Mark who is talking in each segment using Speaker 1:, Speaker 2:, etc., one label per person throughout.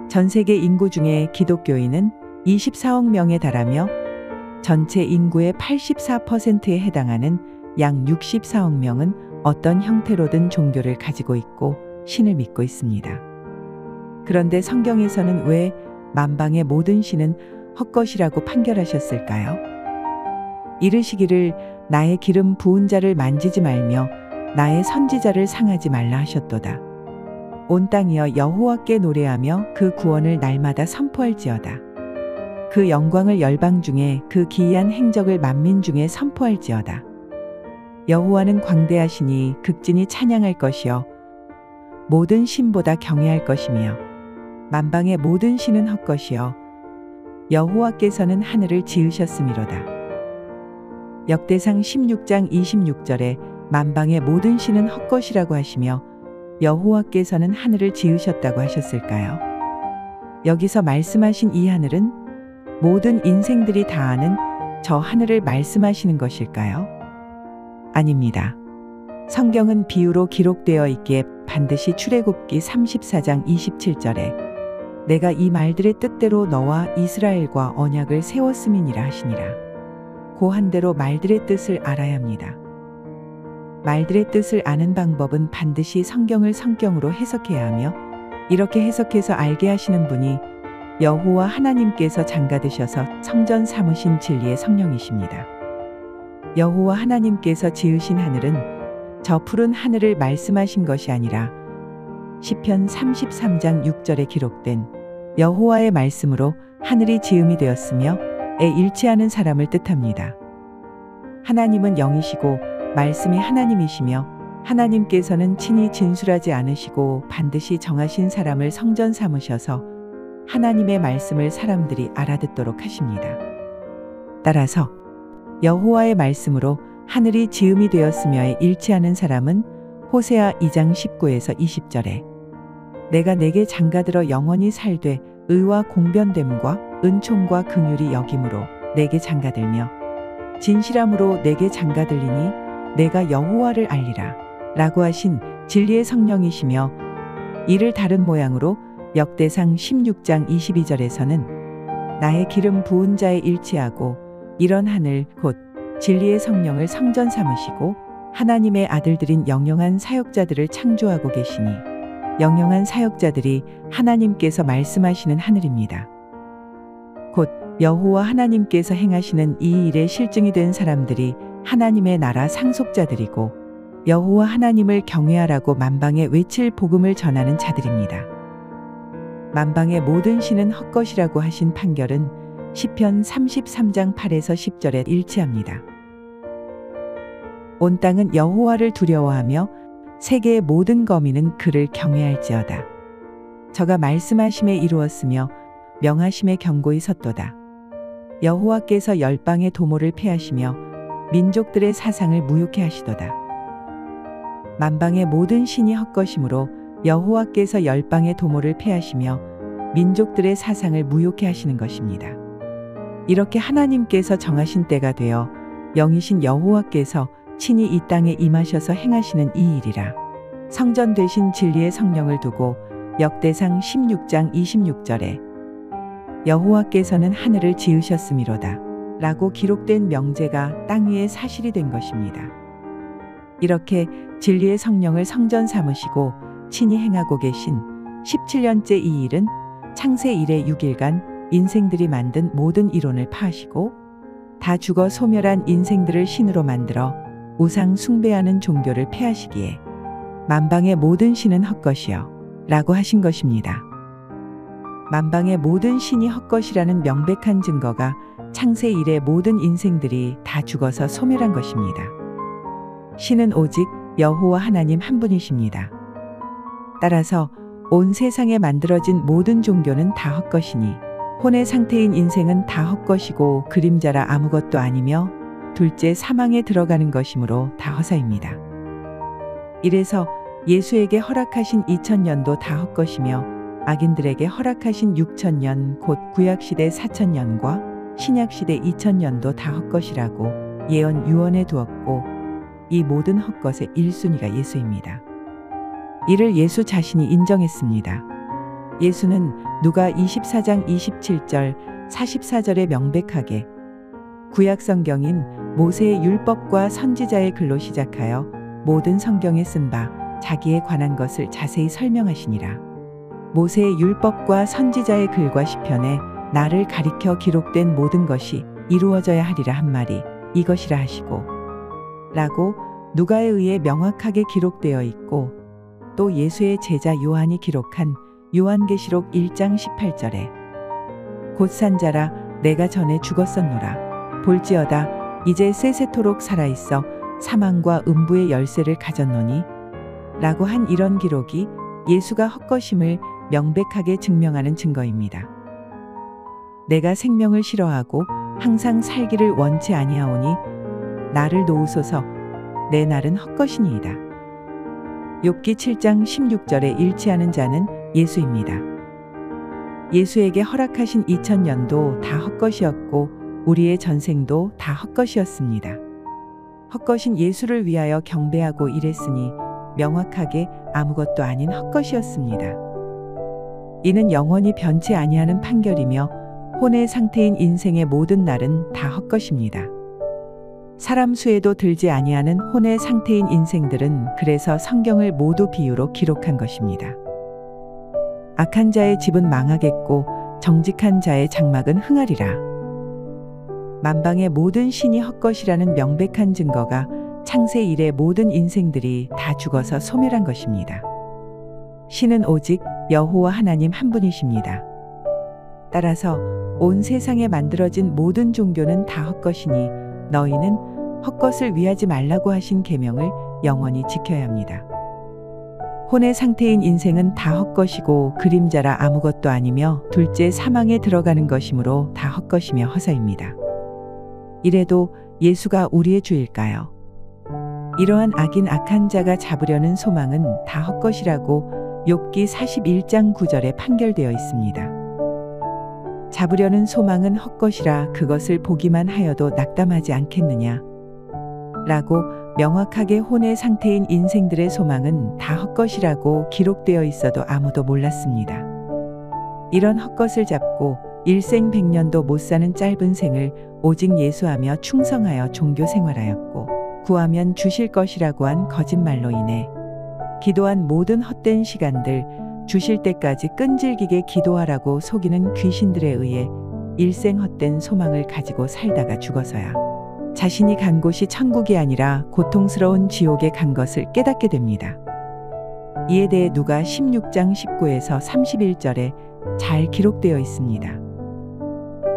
Speaker 1: 전 세계 인구 중에 기독교인은 24억 명에 달하며 전체 인구의 84%에 해당하는 약 64억 명은 어떤 형태로든 종교를 가지고 있고 신을 믿고 있습니다. 그런데 성경에서는 왜 만방의 모든 신은 헛것이라고 판결하셨을까요? 이르시기를 나의 기름 부은 자를 만지지 말며 나의 선지자를 상하지 말라 하셨도다. 온 땅이여 여호와께 노래하며 그 구원을 날마다 선포할지어다. 그 영광을 열방 중에 그 기이한 행적을 만민 중에 선포할지어다. 여호와는 광대하시니 극진히 찬양할 것이요 모든 신보다 경외할 것이며 만방의 모든 신은 헛것이요 여호와께서는 하늘을 지으셨음이로다. 역대상 16장 26절에 만방의 모든 신은 헛것이라고 하시며 여호와께서는 하늘을 지으셨다고 하셨을까요? 여기서 말씀하신 이 하늘은 모든 인생들이 다 아는 저 하늘을 말씀하시는 것일까요? 아닙니다. 성경은 비유로 기록되어 있기에 반드시 출애굽기 34장 27절에 내가 이 말들의 뜻대로 너와 이스라엘과 언약을 세웠음이니라 하시니라. 고한대로 말들의 뜻을 알아야 합니다. 말들의 뜻을 아는 방법은 반드시 성경을 성경으로 해석해야 하며 이렇게 해석해서 알게 하시는 분이 여호와 하나님께서 장가드셔서 성전 삼으신 진리의 성령이십니다. 여호와 하나님께서 지으신 하늘은 저 푸른 하늘을 말씀하신 것이 아니라 시편 33장 6절에 기록된 여호와의 말씀으로 하늘이 지음이 되었으며 에 일치하는 사람을 뜻합니다. 하나님은 영이시고 말씀이 하나님이시며 하나님께서는 친히 진술하지 않으시고 반드시 정하신 사람을 성전 삼으셔서 하나님의 말씀을 사람들이 알아듣도록 하십니다. 따라서 여호와의 말씀으로 하늘이 지음이 되었으며에 일치하는 사람은 호세아 2장 19에서 20절에 내가 내게 장가들어 영원히 살되 의와 공변됨과 은총과 긍휼이 여김으로 내게 장가들며 진실함으로 내게 장가들리니 내가 여호와를 알리라 라고 하신 진리의 성령이시며 이를 다른 모양으로 역대상 16장 22절에서는 나의 기름 부은 자에 일치하고 이런 하늘 곧 진리의 성령을 성전 삼으시고 하나님의 아들들인 영영한 사역자들을 창조하고 계시니 영영한 사역자들이 하나님께서 말씀하시는 하늘입니다. 곧 여호와 하나님께서 행하시는 이 일의 실증이 된 사람들이 하나님의 나라 상속자들이고 여호와 하나님을 경외하라고 만방에 외칠 복음을 전하는 자들입니다. 만방의 모든 신은 헛것이라고 하신 판결은 시편 33장 8에서 10절에 일치합니다. 온 땅은 여호와를 두려워하며 세계의 모든 거민은 그를 경외할지어다. 저가 말씀하심에 이루었으며 명하심에 경고히 섰도다. 여호와께서 열방의 도모를 폐하시며 민족들의 사상을 무욕해 하시도다. 만방의 모든 신이 헛것이므로 여호와께서 열방의 도모를 폐하시며 민족들의 사상을 무욕해 하시는 것입니다. 이렇게 하나님께서 정하신 때가 되어 영이신 여호와께서 친히 이 땅에 임하셔서 행하시는 이 일이라. 성전 되신 진리의 성령을 두고 역대상 16장 26절에 여호와께서는 하늘을 지으셨음이로다 라고 기록된 명제가 땅 위에 사실이 된 것입니다. 이렇게 진리의 성령을 성전 삼으시고 친히 행하고 계신 17년째 이 일은 창세 이래 6일간 인생들이 만든 모든 이론을 파하시고 다 죽어 소멸한 인생들을 신으로 만들어 우상 숭배하는 종교를 폐하시기에 만방의 모든 신은 헛것이여 라고 하신 것입니다. 만방의 모든 신이 헛것이라는 명백한 증거가 창세 이래 모든 인생들이 다 죽어서 소멸한 것입니다. 신은 오직 여호와 하나님 한 분이십니다. 따라서 온 세상에 만들어진 모든 종교는 다 헛것이니 혼의 상태인 인생은 다 헛것이고 그림자라 아무것도 아니며 둘째 사망에 들어가는 것이므로 다 허사입니다. 이래서 예수에게 허락하신 2000년도 다 헛것이며 악인들에게 허락하신 6000년 곧 구약시대 4000년과 신약시대 2000년도 다 헛것이라고 예언 유언해 두었고 이 모든 헛것의 1순위가 예수입니다. 이를 예수 자신이 인정했습니다. 예수는 누가 24장 27절 44절에 명백하게 구약 성경인 모세의 율법과 선지자의 글로 시작하여 모든 성경에 쓴 바 자기에 관한 것을 자세히 설명하시니라. 모세의 율법과 선지자의 글과 시편에 나를 가리켜 기록된 모든 것이 이루어져야 하리라 한 말이 이것이라 하시고 라고 누가에 의해 명확하게 기록되어 있고, 또 예수의 제자 요한이 기록한 요한계시록 1장 18절에 곧 산자라 내가 전에 죽었었노라 볼지어다 이제 세세토록 살아있어 사망과 음부의 열쇠를 가졌노니 라고 한 이런 기록이 예수가 헛것임을 명백하게 증명하는 증거입니다. 내가 생명을 싫어하고 항상 살기를 원치 아니하오니 나를 놓으소서 내 날은 헛것이니이다. 욥기 7장 16절에 일치하는 자는 예수입니다. 예수에게 허락하신 2000년도 다 헛것이었고 우리의 전생도 다 헛것이었습니다. 헛것인 예수를 위하여 경배하고 일했으니 명확하게 아무것도 아닌 헛것이었습니다. 이는 영원히 변치 아니하는 판결이며 혼의 상태인 인생의 모든 날은 다 헛것입니다. 사람 수에도 들지 아니하는 혼의 상태인 인생들은 그래서 성경을 모두 비유로 기록한 것입니다. 악한 자의 집은 망하겠고 정직한 자의 장막은 흥하리라. 만방의 모든 신이 헛것이라는 명백한 증거가 창세 이래 모든 인생들이 다 죽어서 소멸한 것입니다. 신은 오직 여호와 하나님 한 분이십니다. 따라서 온 세상에 만들어진 모든 종교는 다 헛것이니 너희는 헛것을 위하지 말라고 하신 계명을 영원히 지켜야 합니다. 혼의 상태인 인생은 다 헛것이고 그림자라 아무것도 아니며 둘째 사망에 들어가는 것이므로 다 헛것이며 허사입니다. 이래도 예수가 우리의 주일까요? 이러한 악인 악한 자가 잡으려는 소망은 다 헛것이라고 욥기 41장 9절에 판결되어 있습니다. 잡으려는 소망은 헛것이라 그것을 보기만 하여도 낙담하지 않겠느냐 라고 명확하게 혼의 상태인 인생들의 소망은 다 헛것이라고 기록되어 있어도 아무도 몰랐습니다. 이런 헛것을 잡고 일생 백년도 못 사는 짧은 생을 오직 예수하며 충성하여 종교 생활하였고 구하면 주실 것이라고 한 거짓말로 인해 기도한 모든 헛된 시간들 주실 때까지 끈질기게 기도하라고 속이는 귀신들에 의해 일생 헛된 소망을 가지고 살다가 죽어서야 자신이 간 곳이 천국이 아니라 고통스러운 지옥에 간 것을 깨닫게 됩니다. 이에 대해 누가 16장 19에서 31절에 잘 기록되어 있습니다.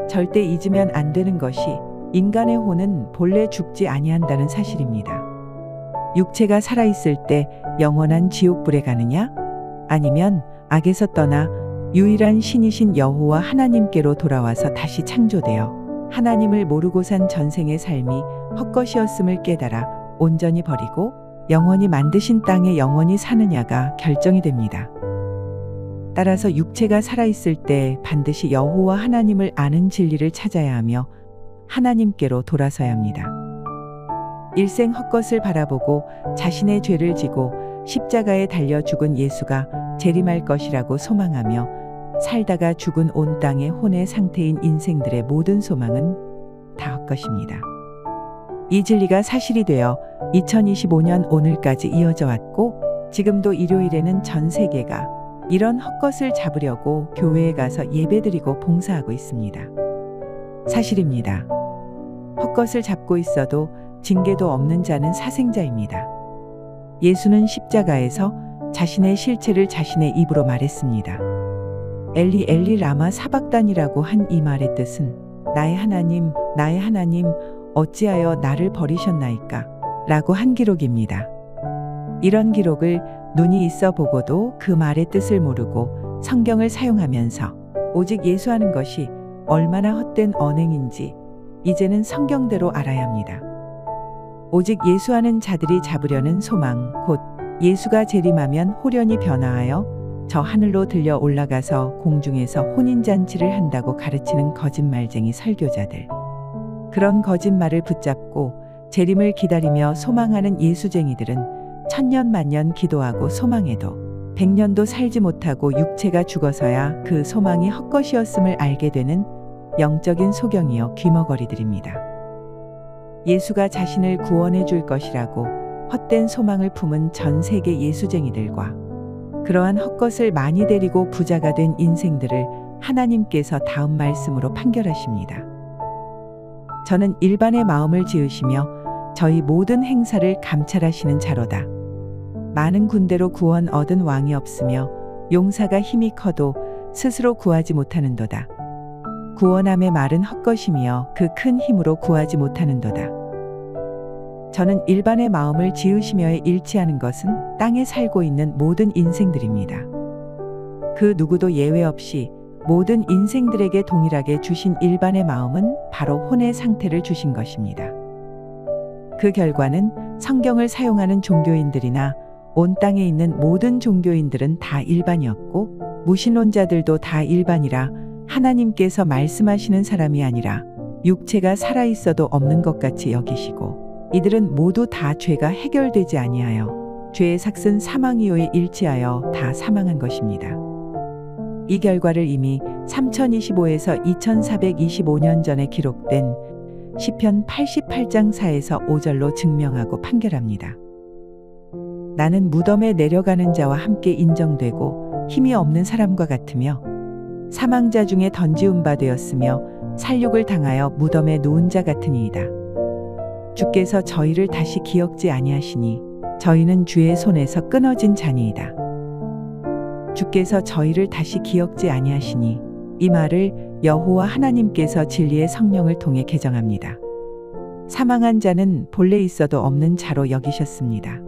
Speaker 1: 절대 잊으면 안 되는 것이 인간의 혼은 본래 죽지 아니한다는 사실입니다. 육체가 살아있을 때 영원한 지옥불에 가느냐? 아니면 악에서 떠나 유일한 신이신 여호와 하나님께로 돌아와서 다시 창조되어 하나님을 모르고 산 전생의 삶이 헛것이었음을 깨달아 온전히 버리고 영원히 만드신 땅에 영원히 사느냐가 결정이 됩니다. 따라서 육체가 살아있을 때 반드시 여호와 하나님을 아는 진리를 찾아야 하며 하나님께로 돌아서야 합니다. 일생 헛것을 바라보고 자신의 죄를 지고 십자가에 달려 죽은 예수가 재림할 것이라고 소망하며 살다가 죽은 온 땅의 혼의 상태인 인생들의 모든 소망은 다 헛것입니다. 이 진리가 사실이 되어 2025년 오늘까지 이어져 왔고 지금도 일요일에는 전 세계가 이런 헛것을 잡으려고 교회에 가서 예배드리고 봉사하고 있습니다. 사실입니다. 헛것을 잡고 있어도 징계도 없는 자는 사생자입니다. 예수는 십자가에서 자신의 실체를 자신의 입으로 말했습니다. 엘리 엘리 라마 사박단이라고 한 이 말의 뜻은 나의 하나님 어찌하여 나를 버리셨나이까 라고 한 기록입니다. 이런 기록을 눈이 있어 보고도 그 말의 뜻을 모르고 성경을 사용하면서 오직 예수하는 것이 얼마나 헛된 언행인지 이제는 성경대로 알아야 합니다. 오직 예수하는 자들이 잡으려는 소망 곧 예수가 재림하면 홀연히 변화하여 저 하늘로 들려 올라가서 공중에서 혼인잔치를 한다고 가르치는 거짓말쟁이 설교자들. 그런 거짓말을 붙잡고 재림을 기다리며 소망하는 예수쟁이들은 천년 만년 기도하고 소망해도 100년도 살지 못하고 육체가 죽어서야 그 소망이 헛것이었음을 알게 되는 영적인 소경이요 귀머거리들입니다. 예수가 자신을 구원해 줄 것이라고 헛된 소망을 품은 전 세계 예수쟁이들과 그러한 헛것을 많이 데리고 부자가 된 인생들을 하나님께서 다음 말씀으로 판결하십니다. 저는 일반의 마음을 지으시며 저희 모든 행사를 감찰하시는 자로다. 많은 군대로 구원 얻은 왕이 없으며 용사가 힘이 커도 스스로 구하지 못하는도다. 구원함의 말은 헛것이며 그 큰 힘으로 구하지 못하는도다. 저는 일반의 마음을 지으시며에 일치하는 것은 땅에 살고 있는 모든 인생들입니다. 그 누구도 예외 없이 모든 인생들에게 동일하게 주신 일반의 마음은 바로 혼의 상태를 주신 것입니다. 그 결과는 성경을 사용하는 종교인들이나 온 땅에 있는 모든 종교인들은 다 일반이었고 무신론자들도 다 일반이라 하나님께서 말씀하시는 사람이 아니라 육체가 살아있어도 없는 것 같이 여기시고 이들은 모두 다 죄가 해결되지 아니하여 죄의 삭슨 사망이요에 일치하여 다 사망한 것입니다. 이 결과를 이미 3025에서 2425년 전에 기록된 시편 88장 4에서 5절로 증명하고 판결합니다. 나는 무덤에 내려가는 자와 함께 인정되고 힘이 없는 사람과 같으며 사망자 중에 던지운 바 되었으며 살육을 당하여 무덤에 누운 자 같으니이다. 주께서 저희를 다시 기억지 아니하시니 저희는 주의 손에서 끊어진 자니이다. 주께서 저희를 다시 기억지 아니하시니 이 말을 여호와 하나님께서 진리의 성령을 통해 개정합니다. 사망한 자는 본래 있어도 없는 자로 여기셨습니다.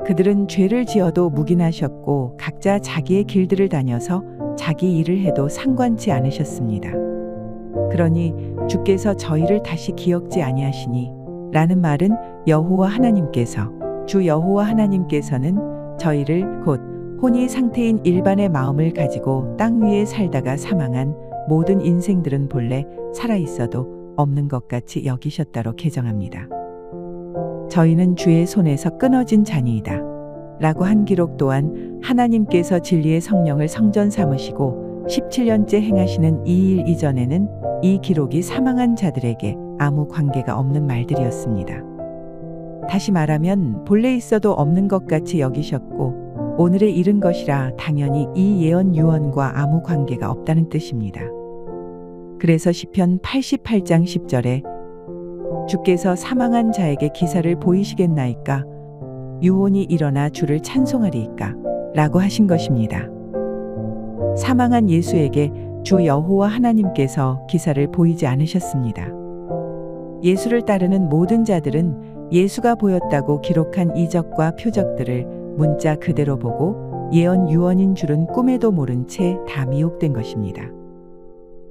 Speaker 1: 그들은 죄를 지어도 묵인하셨고 각자 자기의 길들을 다녀서 자기 일을 해도 상관치 않으셨습니다. 그러니 주께서 저희를 다시 기억지 아니하시니 라는 말은 여호와 하나님께서 주 여호와 하나님께서는 저희를 곧 혼이 상태인 일반의 마음을 가지고 땅 위에 살다가 사망한 모든 인생들은 본래 살아있어도 없는 것 같이 여기셨다로 개정합니다. 저희는 주의 손에서 끊어진 자니이다. 라고 한 기록 또한 하나님께서 진리의 성령을 성전 삼으시고 17년째 행하시는 이 일 이전에는 이 기록이 사망한 자들에게 아무 관계가 없는 말들이었습니다. 다시 말하면 본래 있어도 없는 것 같이 여기셨고 오늘에 이른 것이라 당연히 이 예언 유언과 아무 관계가 없다는 뜻입니다. 그래서 시편 88장 10절에 주께서 사망한 자에게 기사를 보이시겠나이까 유혼이 일어나 주를 찬송하리이까 라고 하신 것입니다. 사망한 예수에게 주 여호와 하나님께서 기사를 보이지 않으셨습니다. 예수를 따르는 모든 자들은 예수가 보였다고 기록한 이적과 표적들을 문자 그대로 보고 예언 유언인 줄은 꿈에도 모른 채 다 미혹된 것입니다.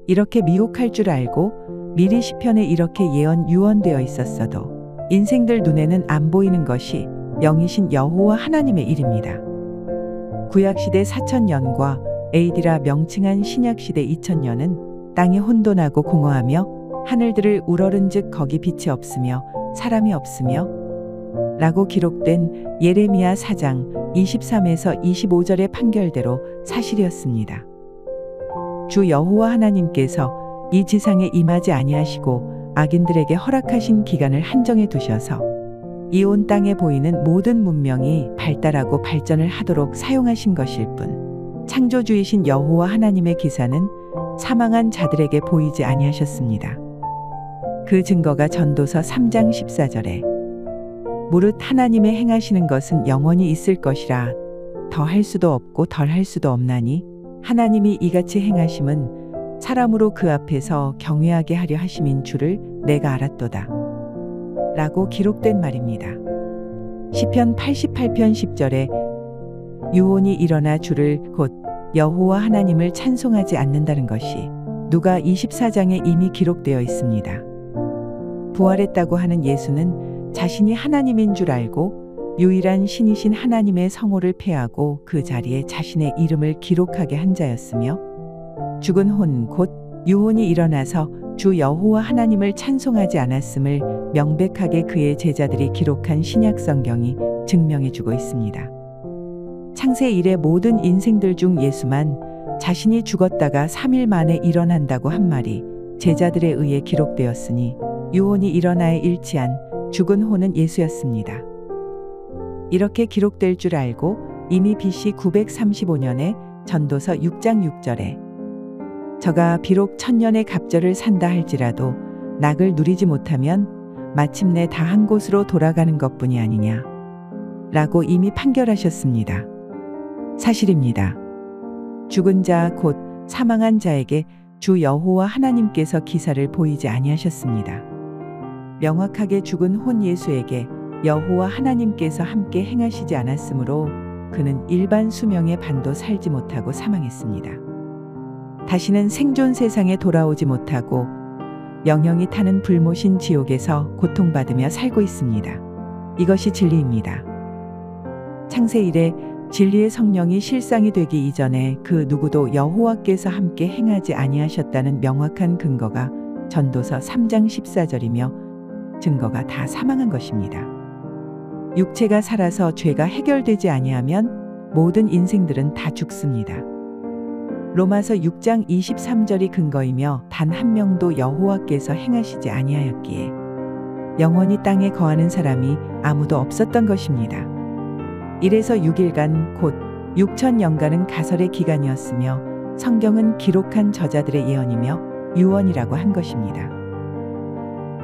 Speaker 1: 이렇게 미혹할 줄 알고 미리 시편에 이렇게 예언 유언되어 있었어도 인생들 눈에는 안 보이는 것이 영이신 여호와 하나님의 일입니다. 구약시대 4000년과 에이디라 명칭한 신약시대 2000년은 땅이 혼돈하고 공허하며 하늘들을 우러른즉 거기 빛이 없으며 사람이 없으며 라고 기록된 예레미야 4장 23에서 25절의 판결대로 사실이었습니다. 주 여호와 하나님께서 이 지상에 임하지 아니하시고 악인들에게 허락하신 기간을 한정해 두셔서 이 온 땅에 보이는 모든 문명이 발달하고 발전을 하도록 사용하신 것일 뿐 창조주이신 여호와 하나님의 기사는 사망한 자들에게 보이지 아니하셨습니다. 그 증거가 전도서 3장 14절에 무릇 하나님의 행하시는 것은 영원히 있을 것이라 더할 수도 없고 덜할 수도 없나니 하나님이 이같이 행하심은 사람으로 그 앞에서 경외하게 하려 하심인 줄을 내가 알았도다 라고 기록된 말입니다. 시편 88편 10절에 유혼이 일어나 주를 곧 여호와 하나님을 찬송하지 않는다는 것이 누가 24장에 이미 기록되어 있습니다. 부활했다고 하는 예수는 자신이 하나님인 줄 알고 유일한 신이신 하나님의 성호를 폐하고 그 자리에 자신의 이름을 기록하게 한 자였으며 죽은 혼 곧 유혼이 일어나서 주 여호와 하나님을 찬송하지 않았음을 명백하게 그의 제자들이 기록한 신약 성경이 증명해 주고 있습니다. 창세 이래 모든 인생들 중 예수만 자신이 죽었다가 3일 만에 일어난다고 한 말이 제자들에 의해 기록되었으니 유혼이 일어나에 일치한 죽은 혼은 예수였습니다. 이렇게 기록될 줄 알고 이미 BC 935년에 전도서 6장 6절에 저가 비록 천년의 갑절을 산다 할지라도 낙을 누리지 못하면 마침내 다 한 곳으로 돌아가는 것뿐이 아니냐 라고 이미 판결하셨습니다. 사실입니다. 죽은 자 곧 사망한 자에게 주 여호와 하나님께서 기사를 보이지 아니하셨습니다. 명확하게 죽은 혼 예수에게 여호와 하나님께서 함께 행하시지 않았으므로 그는 일반 수명의 반도 살지 못하고 사망했습니다. 다시는 생존 세상에 돌아오지 못하고 영영이 타는 불모신 지옥에서 고통받으며 살고 있습니다. 이것이 진리입니다. 창세 이래 진리의 성령이 실상이 되기 이전에 그 누구도 여호와께서 함께 행하지 아니하셨다는 명확한 근거가 전도서 3장 14절이며 증거가 다 사망한 것입니다. 육체가 살아서 죄가 해결되지 아니하면 모든 인생들은 다 죽습니다. 로마서 6장 23절이 근거이며 단 한 명도 여호와께서 행하시지 아니하였기에 영원히 땅에 거하는 사람이 아무도 없었던 것입니다. 이래서 6일간 곧 6천년간은 가설의 기간이었으며 성경은 기록한 저자들의 예언이며 유언이라고 한 것입니다.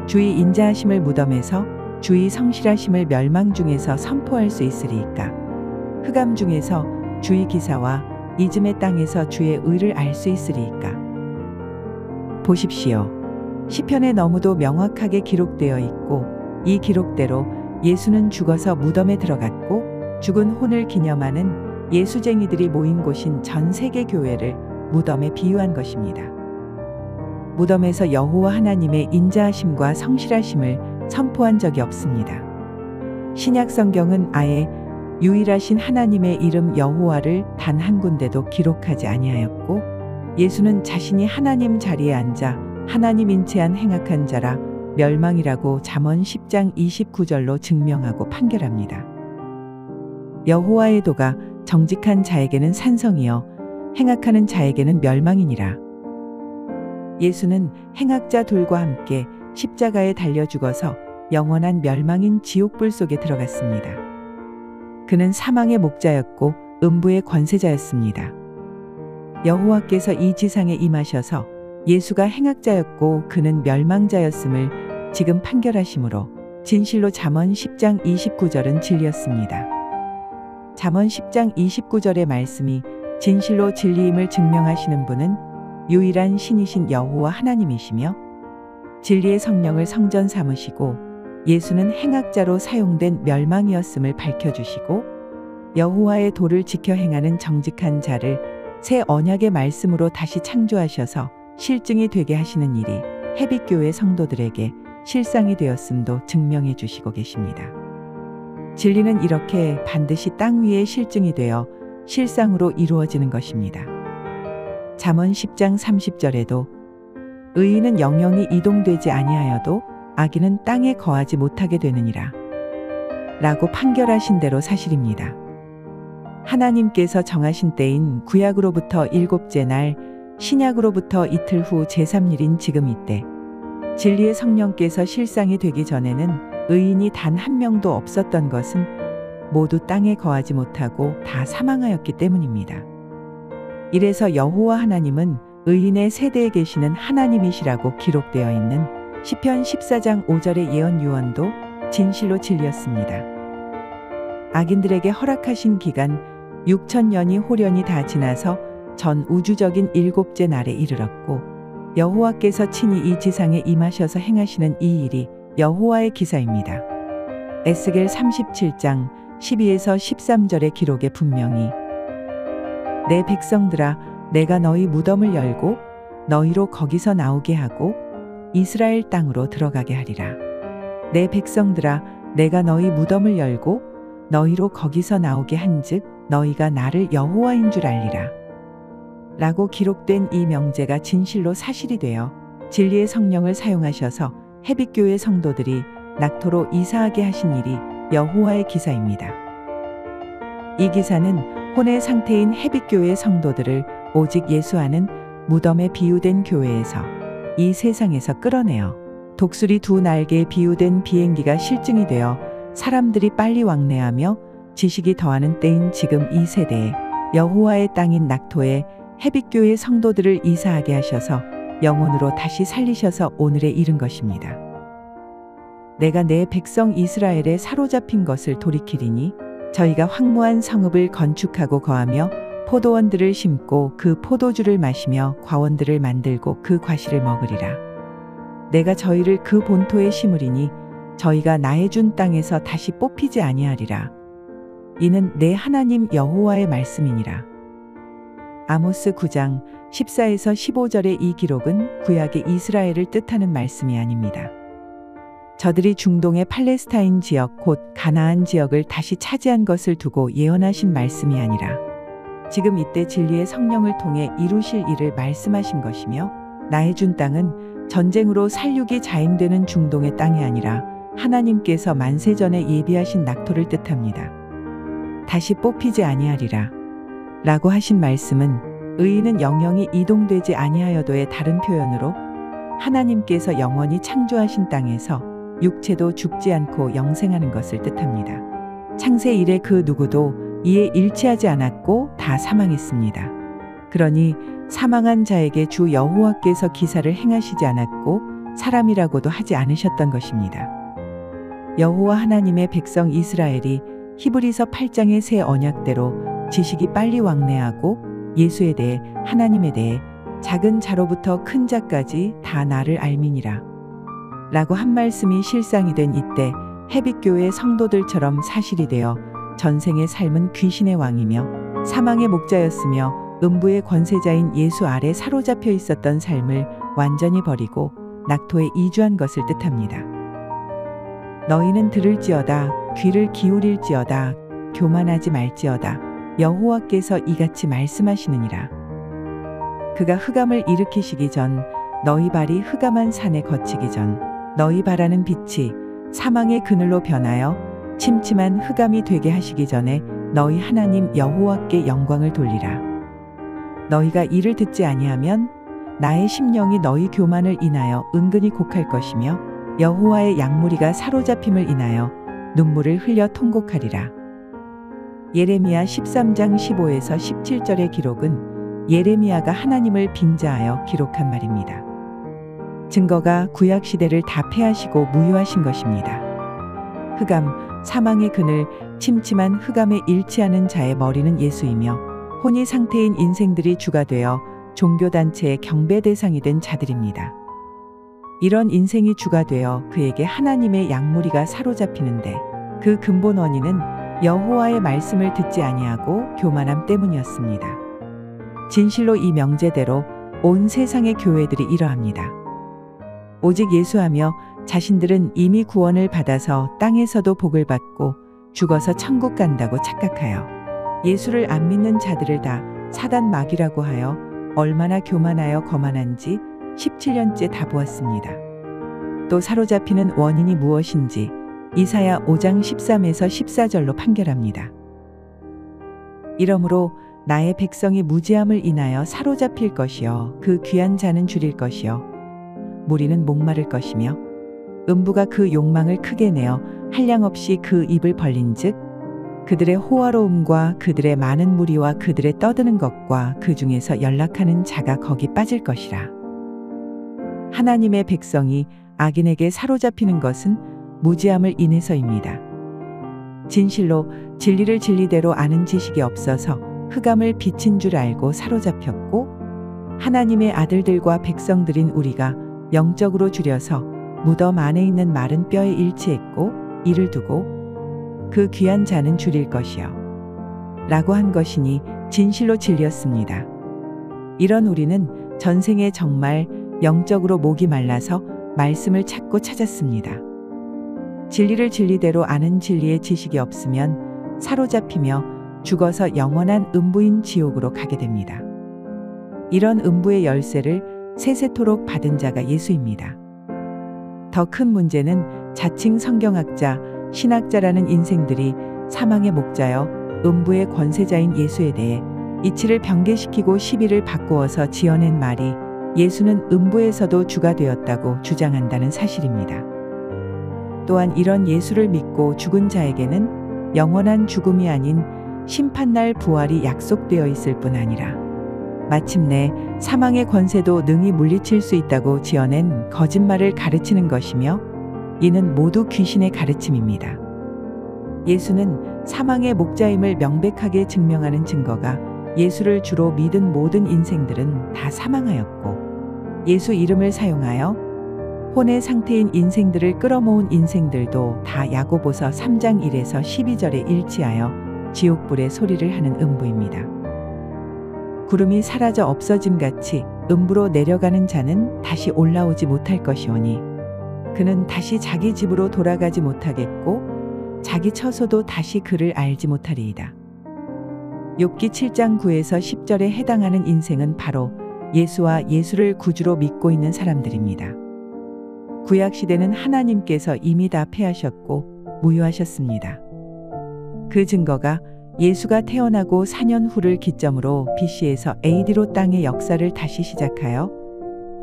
Speaker 1: 주의 인자하심을 무덤에서 주의 성실하심을 멸망 중에서 선포할 수 있으리이까 흑암 중에서 주의 기사와 이즘의 땅에서 주의 의를 알 수 있으리이까. 보십시오. 시편에 너무도 명확하게 기록되어 있고 이 기록대로 예수는 죽어서 무덤에 들어갔고 죽은 혼을 기념하는 예수쟁이들이 모인 곳인 전 세계 교회를 무덤에 비유한 것입니다. 무덤에서 여호와 하나님의 인자하심과 성실하심을 선포한 적이 없습니다. 신약 성경은 아예 유일하신 하나님의 이름 여호와를 단 한 군데도 기록하지 아니하였고 예수는 자신이 하나님 자리에 앉아 하나님 인체한 행악한 자라 멸망이라고 잠언 10장 29절로 증명하고 판결합니다. 여호와의 도가 정직한 자에게는 산성이요 행악하는 자에게는 멸망이니라. 예수는 행악자 둘과 함께 십자가에 달려 죽어서 영원한 멸망인 지옥불 속에 들어갔습니다. 그는 사망의 목자였고 음부의 권세자였습니다. 여호와께서 이 지상에 임하셔서 예수가 행악자였고 그는 멸망자였음을 지금 판결하심으로 진실로 잠언 10장 29절은 진리였습니다. 잠언 10장 29절의 말씀이 진실로 진리임을 증명하시는 분은 유일한 신이신 여호와 하나님이시며 진리의 성령을 성전 삼으시고 예수는 행악자로 사용된 멸망이었음을 밝혀주시고 여호와의 도를 지켜 행하는 정직한 자를 새 언약의 말씀으로 다시 창조하셔서 실증이 되게 하시는 일이 해빛교회 성도들에게 실상이 되었음도 증명해 주시고 계십니다. 진리는 이렇게 반드시 땅 위에 실증이 되어 실상으로 이루어지는 것입니다. 잠언 10장 30절에도 의인은 영영이 이동되지 아니하여도 악인은 땅에 거하지 못하게 되느니라 라고 판결하신 대로 사실입니다. 하나님께서 정하신 때인 구약으로부터 7째 날 신약으로부터 이틀 후 제3일인 지금 이때 진리의 성령께서 실상이 되기 전에는 의인이 단 한 명도 없었던 것은 모두 땅에 거하지 못하고 다 사망하였기 때문입니다. 이래서 여호와 하나님은 의인의 세대에 계시는 하나님이시라고 기록되어 있는 시편 14장 5절의 예언 유언도 진실로 진리였습니다. 악인들에게 허락하신 기간 6천년이 호련히 다 지나서 전 우주적인 7째 날에 이르렀고 여호와께서 친히 이 지상에 임하셔서 행하시는 이 일이 여호와의 기사입니다. 에스겔 37장 12에서 13절의 기록에 분명히 내 백성들아 내가 너희 무덤을 열고 너희로 거기서 나오게 하고 이스라엘 땅으로 들어가게 하리라. 내 백성들아 내가 너희 무덤을 열고 너희로 거기서 나오게 한즉 너희가 나를 여호와인 줄 알리라. 라고 기록된 이 명제가 진실로 사실이 되어 진리의 성령을 사용하셔서 해빛교회 성도들이 낙토로 이사하게 하신 일이 여호와의 기사입니다. 이 기사는 혼의 상태인 헤빗교회 성도들을 오직 예수하는 무덤에 비유된 교회에서 이 세상에서 끌어내어 독수리 두 날개에 비유된 비행기가 실증이 되어 사람들이 빨리 왕래하며 지식이 더하는 때인 지금 이 세대에 여호와의 땅인 낙토에 헤빗교회 성도들을 이사하게 하셔서 영혼으로 다시 살리셔서 오늘에 이른 것입니다. 내가 내 백성 이스라엘에 사로잡힌 것을 돌이키리니 저희가 황무한 성읍을 건축하고 거하며 포도원들을 심고 그 포도주를 마시며 과원들을 만들고 그 과실을 먹으리라. 내가 저희를 그 본토에 심으리니 저희가 나의 준 땅에서 다시 뽑히지 아니하리라. 이는 내 하나님 여호와의 말씀이니라. 아모스 9장 14에서 15절의 이 기록은 구약의 이스라엘을 뜻하는 말씀이 아닙니다. 저들이 중동의 팔레스타인 지역 곧 가나안 지역을 다시 차지한 것을 두고 예언하신 말씀이 아니라 지금 이때 진리의 성령을 통해 이루실 일을 말씀하신 것이며 나의 준 땅은 전쟁으로 살육이 자행되는 중동의 땅이 아니라 하나님께서 만세전에 예비하신 낙토를 뜻합니다. 다시 뽑히지 아니하리라 라고 하신 말씀은 의인은 영영이 이동되지 아니하여도의 다른 표현으로 하나님께서 영원히 창조하신 땅에서 육체도 죽지 않고 영생하는 것을 뜻합니다. 창세 이래 그 누구도 이에 일치하지 않았고 다 사망했습니다. 그러니 사망한 자에게 주 여호와께서 기사를 행하시지 않았고 사람이라고도 하지 않으셨던 것입니다. 여호와 하나님의 백성 이스라엘이 히브리서 8장의 새 언약대로 지식이 빨리 왕래하고 예수에 대해 하나님에 대해 작은 자로부터 큰 자까지 다 나를 알미니라 라고 한 말씀이 실상이 된 이때 헤빗교회 성도들처럼 사실이 되어 전생의 삶은 귀신의 왕이며 사망의 목자였으며 음부의 권세자인 예수 아래 사로잡혀 있었던 삶을 완전히 버리고 낙토에 이주한 것을 뜻합니다. 너희는 들을지어다 귀를 기울일지어다 교만하지 말지어다 여호와께서 이같이 말씀하시느니라. 그가 흑암을 일으키시기 전 너희 발이 흑암한 산에 거치기 전 너희 바라는 빛이 사망의 그늘로 변하여 침침한 흑암이 되게 하시기 전에 너희 하나님 여호와께 영광을 돌리라. 너희가 이를 듣지 아니하면 나의 심령이 너희 교만을 인하여 은근히 곡할 것이며 여호와의 양무리가 사로잡힘을 인하여 눈물을 흘려 통곡하리라. 예레미야 13장 15에서 17절의 기록은 예레미야가 하나님을 빙자하여 기록한 말입니다. 증거가 구약 시대를 다 패하시고 무효하신 것입니다. 흑암, 사망의 그늘, 침침한 흑암에 일치하는 자의 머리는 예수이며 혼이 상태인 인생들이 주가 되어 종교단체의 경배 대상이 된 자들입니다. 이런 인생이 주가 되어 그에게 하나님의 양무리가 사로잡히는데 그 근본 원인은 여호와의 말씀을 듣지 아니하고 교만함 때문이었습니다. 진실로 이 명제대로 온 세상의 교회들이 이러합니다. 오직 예수하며 자신들은 이미 구원을 받아서 땅에서도 복을 받고 죽어서 천국 간다고 착각하여 예수를 안 믿는 자들을 다 사단 마귀라고 하여 얼마나 교만하여 거만한지 17년째 다 보았습니다. 또 사로잡히는 원인이 무엇인지 이사야 5장 13에서 14절로 판결합니다. 이러므로 나의 백성이 무지함을 인하여 사로잡힐 것이요 그 귀한 자는 줄일 것이요 무리는 목마를 것이며 음부가 그 욕망을 크게 내어 한량없이 그 입을 벌린즉 그들의 호화로움과 그들의 많은 무리와 그들의 떠드는 것과 그 중에서 연락하는 자가 거기 빠질 것이라. 하나님의 백성이 악인에게 사로잡히는 것은 무지함을 인해서입니다. 진실로 진리를 진리대로 아는 지식이 없어서 흑암을 빛인 줄 알고 사로잡혔고 하나님의 아들들과 백성들인 우리가 영적으로 줄여서 무덤 안에 있는 마른 뼈에 일치했고 이를 두고 그 귀한 자는 줄일 것이요 라고 한 것이니 진실로 진리였습니다. 이런 우리는 전생에 정말 영적으로 목이 말라서 말씀을 찾고 찾았습니다. 진리를 진리대로 아는 진리의 지식이 없으면 사로잡히며 죽어서 영원한 음부인 지옥으로 가게 됩니다. 이런 음부의 열쇠를 세세토록 받은 자가 예수입니다. 더 큰 문제는 자칭 성경학자, 신학자라는 인생들이 사망의 목자여 음부의 권세자인 예수에 대해 이치를 변개시키고 시비를 바꾸어서 지어낸 말이 예수는 음부에서도 주가 되었다고 주장한다는 사실입니다. 또한 이런 예수를 믿고 죽은 자에게는 영원한 죽음이 아닌 심판날 부활이 약속되어 있을 뿐 아니라 마침내 사망의 권세도 능히 물리칠 수 있다고 지어낸 거짓말을 가르치는 것이며 이는 모두 귀신의 가르침입니다. 예수는 사망의 목자임을 명백하게 증명하는 증거가 예수를 주로 믿은 모든 인생들은 다 사망하였고 예수 이름을 사용하여 혼의 상태인 인생들을 끌어모은 인생들도 다 야고보서 3장 1에서 12절에 일치하여 지옥불의 소리를 하는 음부입니다. 구름이 사라져 없어짐같이 음부로 내려가는 자는 다시 올라오지 못할 것이오니 그는 다시 자기 집으로 돌아가지 못하겠고 자기 처소도 다시 그를 알지 못하리이다. 욥기 7장 9에서 10절에 해당하는 인생은 바로 예수와 예수를 구주로 믿고 있는 사람들입니다. 구약시대는 하나님께서 이미 다 패하셨고 무효하셨습니다. 그 증거가 예수가 태어나고 4년 후를 기점으로 BC에서 AD로 땅의 역사를 다시 시작하여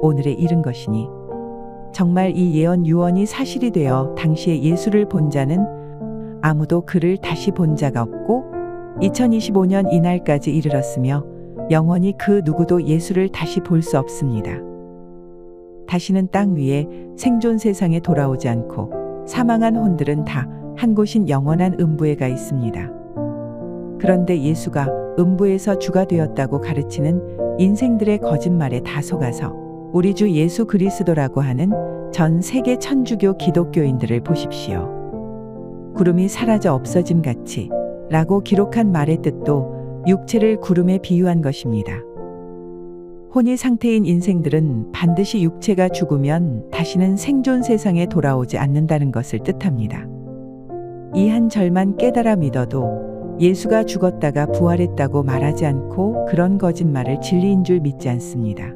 Speaker 1: 오늘에 이른 것이니 정말 이 예언 유언이 사실이 되어 당시에 예수를 본 자는 아무도 그를 다시 본 자가 없고 2025년 이날까지 이르렀으며 영원히 그 누구도 예수를 다시 볼 수 없습니다. 다시는 땅 위에 생존 세상에 돌아오지 않고 사망한 혼들은 다 한 곳인 영원한 음부에 가 있습니다. 그런데 예수가 음부에서 주가 되었다고 가르치는 인생들의 거짓말에 다 속아서 우리 주 예수 그리스도라고 하는 전 세계 천주교 기독교인들을 보십시오. 구름이 사라져 없어짐 같이 라고 기록한 말의 뜻도 육체를 구름에 비유한 것입니다. 혼이 상태인 인생들은 반드시 육체가 죽으면 다시는 생존 세상에 돌아오지 않는다는 것을 뜻합니다. 이 한 절만 깨달아 믿어도 예수가 죽었다가 부활했다고 말하지 않고 그런 거짓말을 진리인 줄 믿지 않습니다.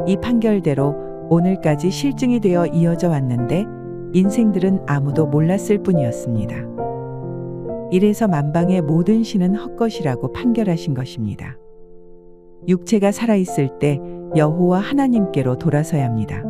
Speaker 1: 이 판결대로 오늘까지 실증이 되어 이어져 왔는데 인생들은 아무도 몰랐을 뿐이었습니다. 이래서 만방의 모든 신은 헛것이라고 판결하신 것입니다. 육체가 살아있을 때 여호와 하나님께로 돌아서야 합니다.